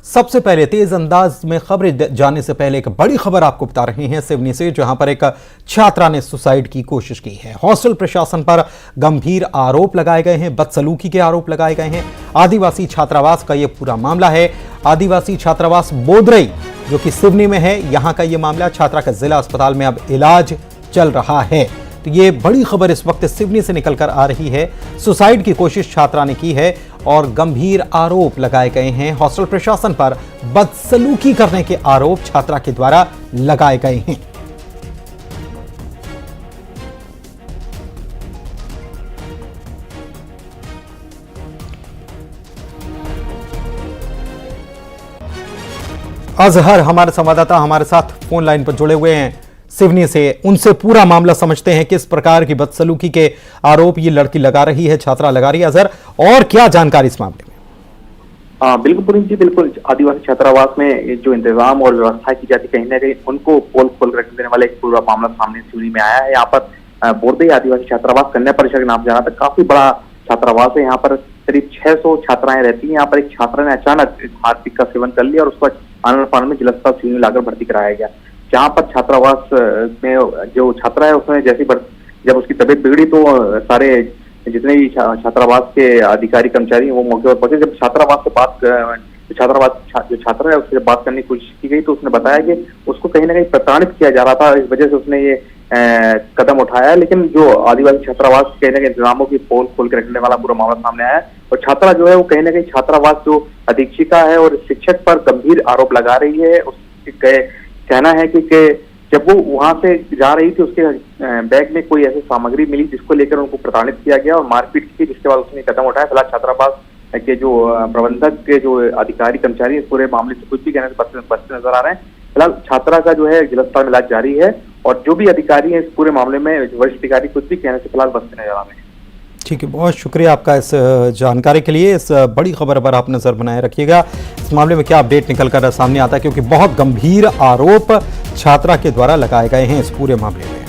सबसे पहले तेज अंदाज में खबरें जानने से पहले एक बड़ी खबर आपको बता रहे हैं सिवनी से, जहां पर एक छात्रा ने सुसाइड की कोशिश की है। हॉस्टल प्रशासन पर गंभीर आरोप लगाए गए हैं, बदसलूकी के आरोप लगाए गए हैं। आदिवासी छात्रावास का यह पूरा मामला है। आदिवासी छात्रावास बोदरई जो कि सिवनी में है, यहां का यह मामला। छात्रा का जिला अस्पताल में अब इलाज चल रहा है। तो ये बड़ी खबर इस वक्त सिवनी से निकलकर आ रही है। सुसाइड की कोशिश छात्रा ने की है और गंभीर आरोप लगाए गए हैं। हॉस्टल प्रशासन पर बदसलूकी करने के आरोप छात्रा के द्वारा लगाए गए हैं। अजहर हमारे संवाददाता हमारे साथ फोन लाइन पर जुड़े हुए हैं सिवनी से, उनसे पूरा मामला समझते हैं। किस प्रकार की बदसलूकी के आरोप ये लड़की लगा रही है, छात्रा लगा रही है, अजहर, और क्या जानकारी इस मामले में? बिल्कुल पुनीत जी, बिल्कुल। आदिवासी छात्रावास में जो इंतजाम और व्यवस्था की जाती कहीं ना कहीं उनको पोल खोल रख देने वाला एक पूरा मामला सामने सिवनी में आया है। यहाँ पर बोरदई आदिवासी छात्रावास कन्या परिषद के नाम जाना था, काफी बड़ा छात्रावास है। यहाँ पर करीब 600 छात्राएं रहती हैं। यहाँ पर एक छात्रा ने अचानक हार्पिक का सेवन कर लिया और उसको आनंद पान में जिला अस्पताल सिवनी लाकर भर्ती कराया गया। जहाँ पर छात्रावास में जो छात्रा है उसमें जैसी जब उसकी तबीयत बिगड़ी तो सारे जितने भी छात्रावास के अधिकारी कर्मचारी वो मौके पर पहुंचे। जब छात्रावास से बात जो छात्रा है उससे बात करने की कोशिश की गई तो उसने बताया कि उसको कहीं ना कहीं प्रताड़ित किया जा रहा था, इस वजह से उसने ये कदम उठाया। लेकिन जो आदिवासी छात्रावास कहीं ना कहीं इंतजामों की पोल खोल के रखने वाला पूरा मामला सामने आया है और छात्रा जो है वो कहीं ना कहीं छात्रावास जो अधीक्षिका है और शिक्षक पर गंभीर आरोप लगा रही है। उसके कहना है कि जब वो वहां से जा रही थी उसके बैग में कोई ऐसी सामग्री मिली जिसको लेकर उनको प्रताड़ित किया गया और मारपीट की, जिसके बाद उसने कदम उठाया। फिलहाल छात्रावास के जो प्रबंधक के जो अधिकारी कर्मचारी इस पूरे मामले से कुछ भी कहने से बचते नजर आ रहे हैं। फिलहाल छात्रा का जो है जिला अस्पताल में इलाज जारी है और जो भी अधिकारी है इस पूरे मामले में वरिष्ठ अधिकारी कुछ भी कहने से फिलहाल बचते नजर आ रहे हैं। ठीक है, बहुत शुक्रिया आपका इस जानकारी के लिए। इस बड़ी खबर पर आप नजर बनाए रखिएगा, इस मामले में क्या अपडेट निकल कर सामने आता है, क्योंकि बहुत गंभीर आरोप छात्रा के द्वारा लगाए गए हैं इस पूरे मामले में।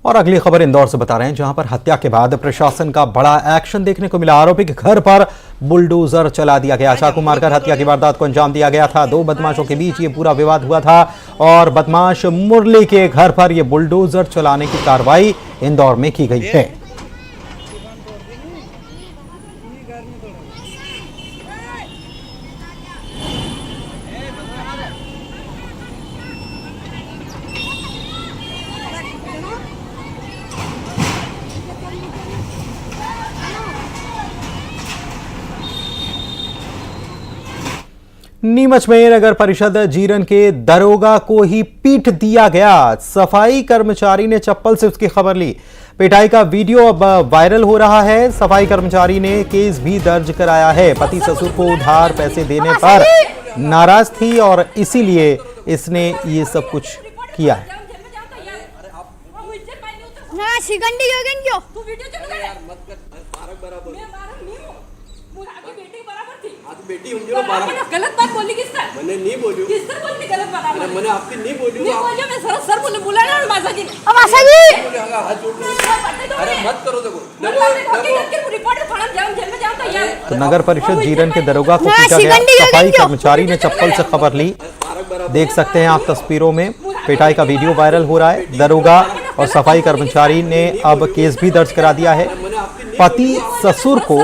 और अगली खबर इंदौर से बता रहे हैं, जहां पर हत्या के बाद प्रशासन का बड़ा एक्शन देखने को मिला। आरोपी के घर पर बुलडोजर चला दिया गया, चाकू मारकर हत्या की वारदात को अंजाम दिया गया था। दो बदमाशों के बीच ये पूरा विवाद हुआ था और बदमाश मुरली के घर पर यह बुलडोजर चलाने की कार्रवाई इंदौर में की गई है। नीमच में नगर परिषद जीरन के दरोगा को ही पीट दिया गया। सफाई कर्मचारी ने चप्पल से उसकी खबर ली। पिटाई का वीडियो अब वायरल हो रहा है। सफाई कर्मचारी ने केस भी दर्ज कराया है। पति ससुर को उधार पैसे देने पर नाराज थी और इसीलिए इसने ये सब कुछ किया है। बेटी गलत बात बोली किस तरह? मैंने नहीं बोली। किस तरह बोलती गलत बात? मैंने आपकी नहीं बोली। नहीं बोली, मैं सर बोले बुला ना मासाजी ने। मासाजी अरे मत करो, देखो रिपोर्टर थाना जेल में जाओ तो यार। तो नगर परिषद जीरन के दरोगा को पीटा गया। सफाई कर्मचारी ने चप्पल से खबर ली। देख सकते हैं आप तस्वीरों में, पिटाई का वीडियो वायरल हो रहा है। दरोगा और सफाई कर्मचारी ने अब केस भी दर्ज करा दिया है। पति ससुर को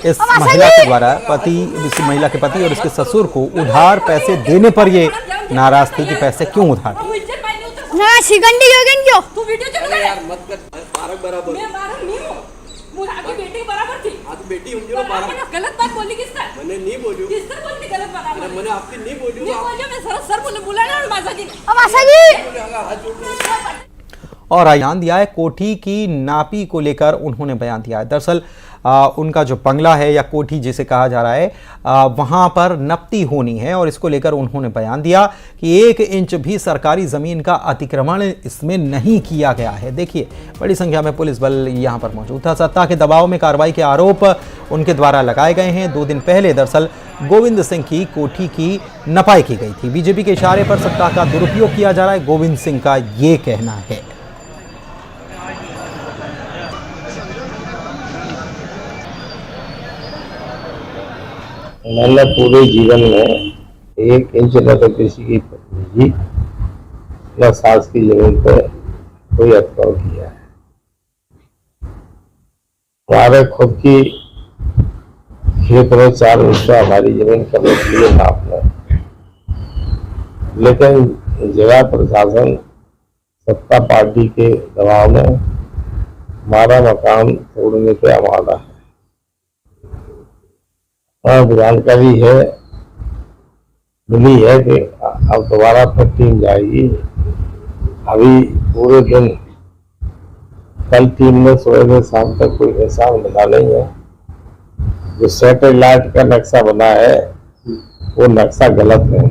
इस महिला के द्वारा इस महिला के पति और इसके ससुर को उधार पैसे देने पर ये नाराज थी कि पैसे क्यों उधार बेटी गलत बात बोली किस तरह? मैंने नहीं बोली। किस तरह बोलती गलत बात? मैंने आपकी नहीं बोली। नहीं बोली, मैं सर बोले बुला ना मासाजी ने। और बयान दिया है कोठी की नापी को लेकर उन्होंने बयान दिया है। दरअसल उनका जो बंगला है या कोठी जिसे कहा जा रहा है वहां पर नपती होनी है और इसको लेकर उन्होंने बयान दिया कि 1 इंच भी सरकारी जमीन का अतिक्रमण इसमें नहीं किया गया है। देखिए, बड़ी संख्या में पुलिस बल यहां पर मौजूद था। सत्ता के दबाव में कार्रवाई के आरोप उनके द्वारा लगाए गए हैं। 2 दिन पहले दरअसल गोविंद सिंह की कोठी की नपाई की गई थी। बीजेपी के इशारे पर सत्ता का दुरुपयोग किया जा रहा है, गोविंद सिंह का ये कहना है। मैंने पूरे जीवन में 1 इंच न तो किसी की निजी न सास की जमीन पर कोई अटकाव किया है। हमारे खुद की खेत में 4 हिस्सा हमारी जमीन करने के लिए था आपने, लेकिन जिला प्रशासन सत्ता पार्टी के दबाव में हमारा मकान तोड़ने पे आमादा है। जानकारी है मिली है कि अब दोबारा फिर टीम जाएगी। अभी पूरे दिन कल टीम ने सुबह से शाम तक कोई ऐसा मिला नहीं है। जो सैटेलाइट का नक्शा बना है वो नक्शा गलत है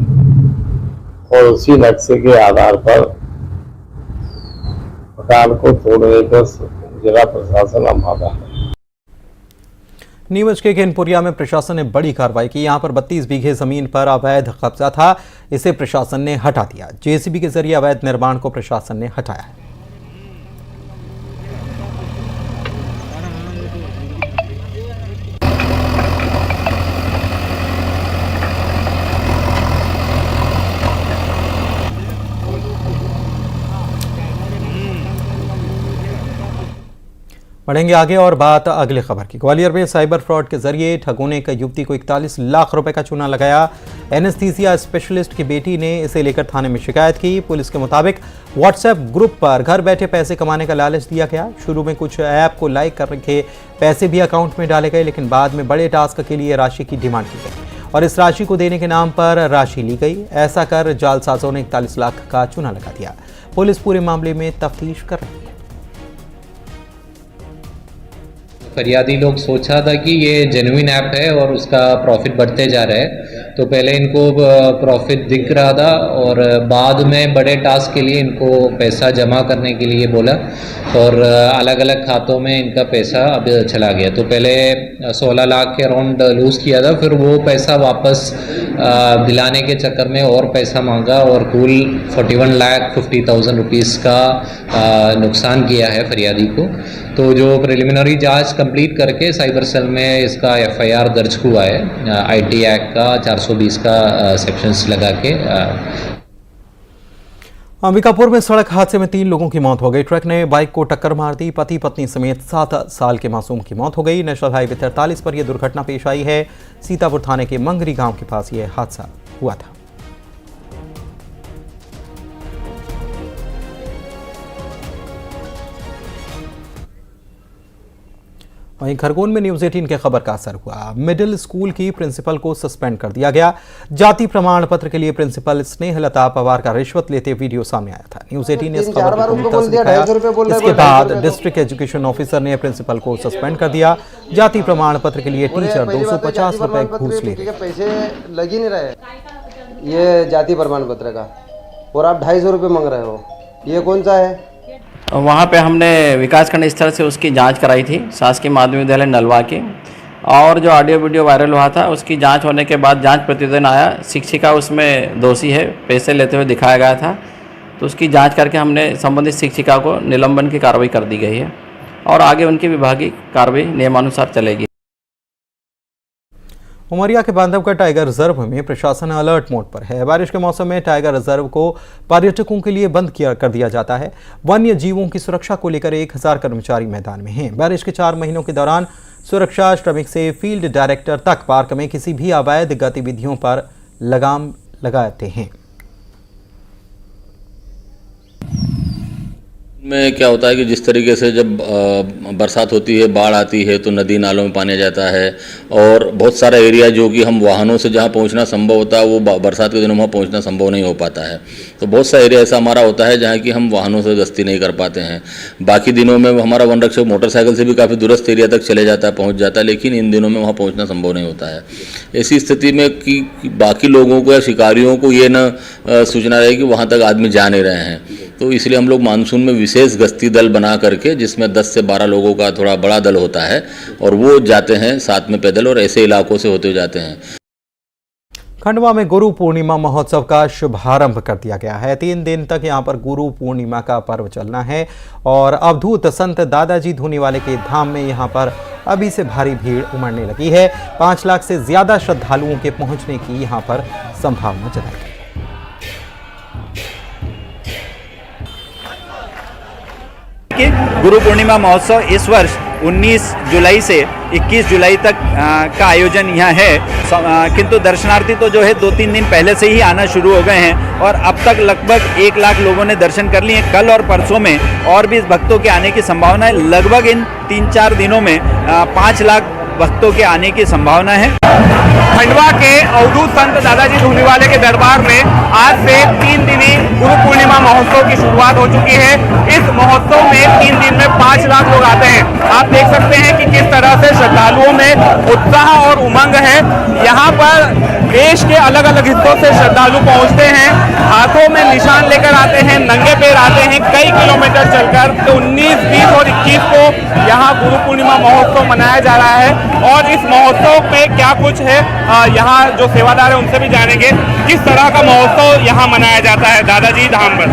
और उसी नक्शे के आधार पर मकान को तोड़ने पर जिला प्रशासन आमादा है। नीमच के घेनपुरिया में प्रशासन ने बड़ी कार्रवाई की। यहां पर 32 बीघे जमीन पर अवैध कब्जा था, इसे प्रशासन ने हटा दिया। जेसीबी के जरिए अवैध निर्माण को प्रशासन ने हटाया है। बढ़ेंगे आगे और बात अगली खबर की। ग्वालियर में साइबर फ्रॉड के जरिए ठगों ने एक युवती को 41 लाख रुपए का चूना लगाया। एनेस्थीसिया स्पेशलिस्ट की बेटी ने इसे लेकर थाने में शिकायत की। पुलिस के मुताबिक व्हाट्सएप ग्रुप पर घर बैठे पैसे कमाने का लालच दिया गया। शुरू में कुछ ऐप को लाइक करके पैसे भी अकाउंट में डाले गए, लेकिन बाद में बड़े टास्क के लिए राशि की डिमांड की गई और इस राशि को देने के नाम पर राशि ली गई। ऐसा कर जालसाजों ने 41 लाख का चूना लगा दिया। पुलिस पूरे मामले में तफ्तीश कर रही है। फरियादी लोग सोचा था कि ये जेन्युइन ऐप है और उसका प्रॉफिट बढ़ते जा रहा है, तो पहले इनको प्रॉफिट दिख रहा था और बाद में बड़े टास्क के लिए इनको पैसा जमा करने के लिए बोला और अलग अलग खातों में इनका पैसा अब चला गया। तो पहले 16 लाख के अराउंड लूज़ किया था, फिर वो पैसा वापस दिलाने के चक्कर में और पैसा मांगा और कुल 41,50,000 रुपीज़ का नुकसान किया है फरियादी को। तो जो प्रिलिमिनरी जांच कंप्लीट करके साइबर सेल में इसका एफआईआर दर्ज हुआ है आईटी एक्ट का 420 का सेक्शंस लगा के। अंबिकापुर में सड़क हादसे में 3 लोगों की मौत हो गई। ट्रक ने बाइक को टक्कर मार दी। पति पत्नी समेत 7 साल के मासूम की मौत हो गई। नेशनल हाईवे 43 पर यह दुर्घटना पेश आई है। सीतापुर थाने के मंगरी गांव के पास यह हादसा हुआ था। वहीं खरगोन में न्यूज 18 के खबर का असर हुआ। मिडिल स्कूल की प्रिंसिपल को सस्पेंड कर दिया गया। जाति प्रमाण पत्र के लिए प्रिंसिपल स्नेहलता पवार का रिश्वत लेते वीडियो सामने आया था। न्यूज 18 ने इस खबर को प्रमुखता से दिखाया। इसके बाद डिस्ट्रिक्ट एजुकेशन ऑफिसर ने प्रिंसिपल को सस्पेंड कर दिया। जाति प्रमाण पत्र के लिए टीचर 250 रुपए घूस ले रहे। पैसे लग ही नहीं रहे ये जाति प्रमाण पत्र का, और आप 250 रुपये मांग रहे हो, ये कौन सा है? वहाँ पे हमने विकासखंड स्तर से उसकी जांच कराई थी, शासकीय माध्यमिक विद्यालय नलवा की, और जो ऑडियो वीडियो वायरल हुआ था उसकी जांच होने के बाद जांच प्रतिवेदन आया। शिक्षिका उसमें दोषी है, पैसे लेते हुए दिखाया गया था, तो उसकी जांच करके हमने संबंधित शिक्षिका को निलंबन की कार्रवाई कर दी गई है और आगे उनकी विभागीय कार्रवाई नियमानुसार चलेगी। उमरिया के बांधवगढ़ टाइगर रिजर्व में प्रशासन अलर्ट मोड पर है। बारिश के मौसम में टाइगर रिजर्व को पर्यटकों के लिए बंद कर दिया जाता है। वन्य जीवों की सुरक्षा को लेकर 1000 कर्मचारी मैदान में हैं। बारिश के 4 महीनों के दौरान सुरक्षा श्रमिक से फील्ड डायरेक्टर तक पार्क में किसी भी अवैध गतिविधियों पर लगाम लगाते हैं। में क्या होता है कि जिस तरीके से जब बरसात होती है, बाढ़ आती है, तो नदी नालों में पानी आ जाता है और बहुत सारा एरिया जो कि हम वाहनों से जहाँ पहुँचना संभव होता है वो बरसात के दिनों में पहुँचना संभव नहीं हो पाता है। तो बहुत सा एरिया ऐसा हमारा होता है जहाँ कि हम वाहनों से गश्ती नहीं कर पाते हैं। बाकी दिनों में हमारा वन रक्षक मोटरसाइकिल से भी काफ़ी दूरस्थ एरिया तक चले जाता है, पहुँच जाता है, लेकिन इन दिनों में वहाँ पहुँचना संभव नहीं होता है। ऐसी स्थिति में कि बाकी लोगों को या शिकारियों को ये न सूचना रहे कि वहाँ तक आदमी जा नहीं रहे हैं, तो इसलिए हम लोग मानसून में विशेष गश्ती दल बना करके, जिसमें 10 से 12 लोगों का थोड़ा बड़ा दल होता है और वो जाते हैं साथ में पैदल और ऐसे इलाकों से होते जाते हैं। खंडवा में गुरु पूर्णिमा महोत्सव का शुभारंभ कर दिया गया है। 3 दिन तक यहां पर गुरु पूर्णिमा का पर्व चलना है और अवधूत संत दादाजी धूनीवाले के धाम में यहां पर अभी से भारी भीड़ उमड़ने लगी है। 5 लाख से ज्यादा श्रद्धालुओं के पहुंचने की यहां पर संभावना जताई गई। गुरु पूर्णिमा महोत्सव इस वर्ष 19 जुलाई से 21 जुलाई तक का आयोजन यहाँ है, किंतु दर्शनार्थी तो जो है 2-3 दिन पहले से ही आना शुरू हो गए हैं और अब तक लगभग 1 लाख लोगों ने दर्शन कर लिए। कल और परसों में और भी भक्तों के आने की संभावना है। लगभग इन 3-4 दिनों में 5 लाख भक्तों के आने की संभावना है। खंडवा के अवधूत संत दादाजी धूनीवाले के दरबार में आज से 3 दिनी गुरु पूर्णिमा महोत्सव की शुरुआत हो चुकी है। इस महोत्सव में 3 दिन में 5 लाख लोग आते हैं। आप देख सकते हैं कि किस तरह से श्रद्धालुओं में उत्साह और उमंग है। यहाँ पर देश के अलग अलग हिस्सों से श्रद्धालु पहुँचते हैं, हाथों में निशान लेकर आते हैं, नंगे पैर आते हैं कई किलोमीटर चलकर। तो 19, 20 और 21 को यहाँ गुरु पूर्णिमा महोत्सव मनाया जा रहा है और इस महोत्सव में क्या कुछ है यहाँ जो सेवादार है उनसे भी जानेंगे किस तरह का महोत्सव यहाँ मनाया जाता है दादाजी धाम पर।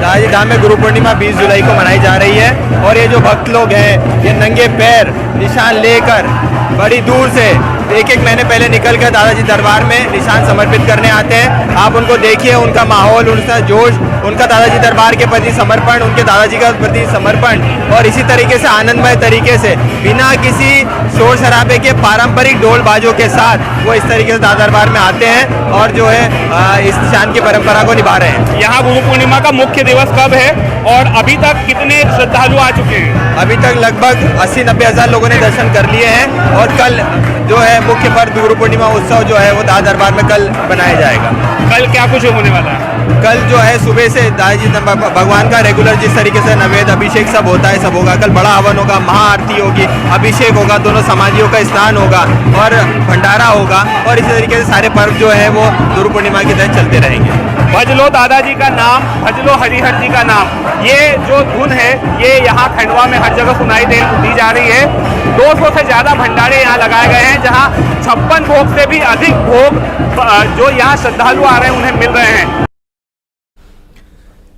दादाजी धाम में गुरु पूर्णिमा 20 जुलाई को मनाई जा रही है और ये जो भक्त लोग हैं ये नंगे पैर निशान लेकर बड़ी दूर से 1-1 महीने पहले निकल कर दादाजी दरबार में निशान समर्पित करने आते हैं। आप उनको देखिए, उनका माहौल, उनका जोश, उनका दादाजी दरबार के प्रति समर्पण, उनके दादाजी का प्रति समर्पण और इसी तरीके से आनंदमय तरीके से बिना किसी शोर शराबे के पारंपरिक ढोल बाजों के साथ वो इस तरीके से दादा दरबार में आते हैं और जो है इस शान की परंपरा को निभा रहे हैं। यहाँ गुरु पूर्णिमा का मुख्य दिवस कब है और अभी तक कितने श्रद्धालु आ चुके हैं? अभी तक लगभग 80-90 हज़ार लोगों ने दर्शन कर लिए हैं और कल जो है मुख्य पर्व गुरु पूर्णिमा उत्सव जो है वो दादा दरबार में कल बनाया जाएगा। कल क्या कुछ होने वाला है? कल जो है सुबह से दादाजी भगवान का रेगुलर जिस तरीके से नैवेद्य अभिषेक सब होता है सब होगा। कल बड़ा हवन होगा, महाआरती होगी, अभिषेक होगा, दोनों समाजियों का स्नान होगा और भंडारा होगा और इसी तरीके से सारे पर्व जो है वो गुरु पूर्णिमा के तहत चलते रहेंगे। भजलो दादाजी का नाम, भजलो हरिहर जी का नाम, ये जो धुन है ये यहाँ खंडवा में हर जगह सुनाई दी जा रही है। 200 से ज़्यादा भंडारे यहाँ लगाए गए हैं जहाँ 56 भोग से भी अधिक भोग जो यहाँ श्रद्धालु आ रहे हैं उन्हें मिल रहे हैं।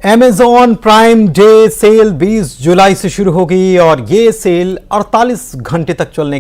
Amazon प्राइम डे सेल 20 जुलाई से शुरू होगी और ये सेल 48 घंटे तक चलने